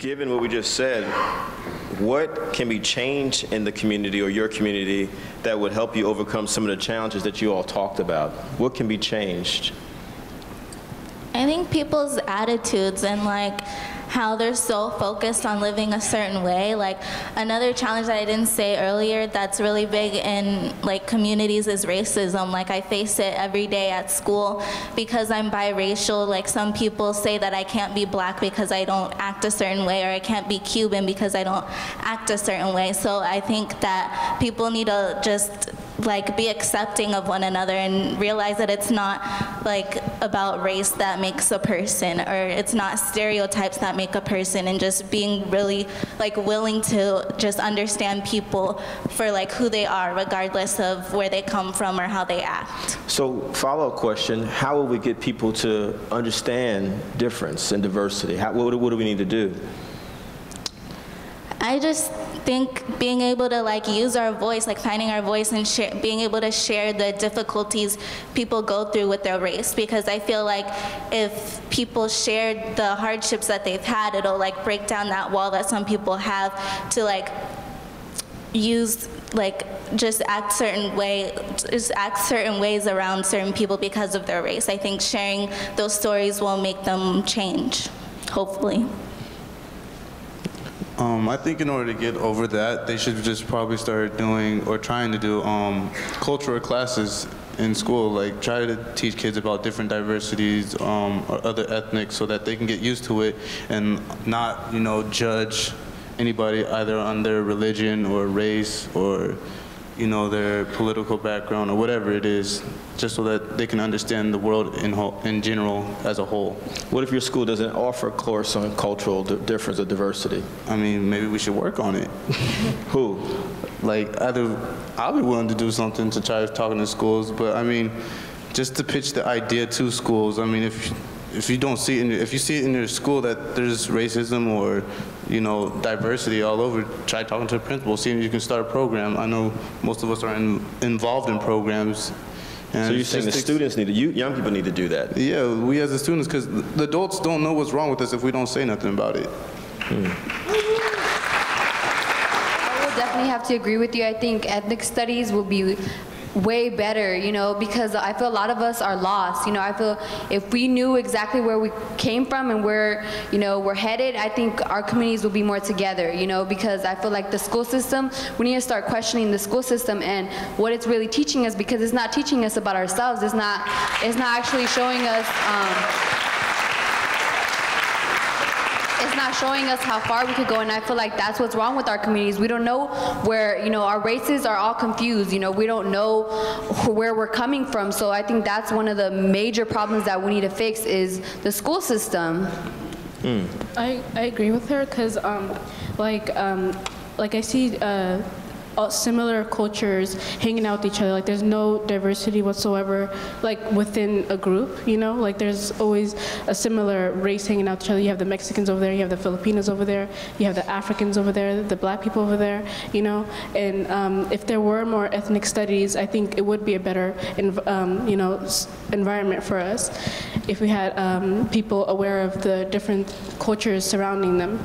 Given what we just said, what can be changed in the community or your community that would help you overcome some of the challenges that you all talked about? What can be changed? I think people's attitudes and like how they're so focused on living a certain way. Like another challenge that I didn't say earlier that's really big in like communities is racism. Like I face it every day at school because I'm biracial. Like some people say that I can't be black because I don't act a certain way, or I can't be Cuban because I don't act a certain way. So I think that people need to just like be accepting of one another and realize that it's not like about race that makes a person, or it's not stereotypes that make a person, and just being really like willing to just understand people for like who they are regardless of where they come from or how they act. So follow-up question, how will we get people to understand difference and diversity? What do we need to do? I just think being able to like use our voice, like finding our voice and being able to share the difficulties people go through with their race, because I feel like if people shared the hardships that they've had, it'll like break down that wall that some people have to like use like just act certain ways around certain people because of their race. I think sharing those stories will make them change, hopefully. I think in order to get over that, they should just probably start doing or trying to do cultural classes in school. Like try to teach kids about different diversities or other ethnics so that they can get used to it and not, judge anybody either on their religion or race or, their political background or whatever it is, just so that they can understand the world in general as a whole. What if your school doesn't offer a course on cultural difference or diversity? I mean, maybe we should work on it. Who? Like, either I'll be willing to do something to try talking to schools, but I mean, just to pitch the idea to schools. I mean, if you don't see it, if you see it in your school that there's racism or diversity all over, try talking to the principal, see if you can start a program. I know most of us are involved in programs. And so you're saying the students need to, young people need to do that? Yeah, we as the students, because the adults don't know what's wrong with us if we don't say nothing about it. I will definitely have to agree with you. I think ethnic studies will be way better, because I feel a lot of us are lost. I feel if we knew exactly where we came from and where, we're headed, I think our communities will be more together, because I feel like the school system, we need to start questioning the school system and what it's really teaching us, because it's not teaching us about ourselves. It's not actually showing us, it's not showing us how far we could go, and I feel like that's what's wrong with our communities. We don't know where, our races are all confused. We don't know where we're coming from. So I think that's one of the major problems that we need to fix is the school system. I agree with her, because like I see similar cultures hanging out with each other. Like there's no diversity whatsoever, like within a group, like there's always a similar race hanging out with each other. You have the Mexicans over there, you have the Filipinos over there, you have the Africans over there, the black people over there, and if there were more ethnic studies, I think it would be a better environment for us if we had people aware of the different cultures surrounding them.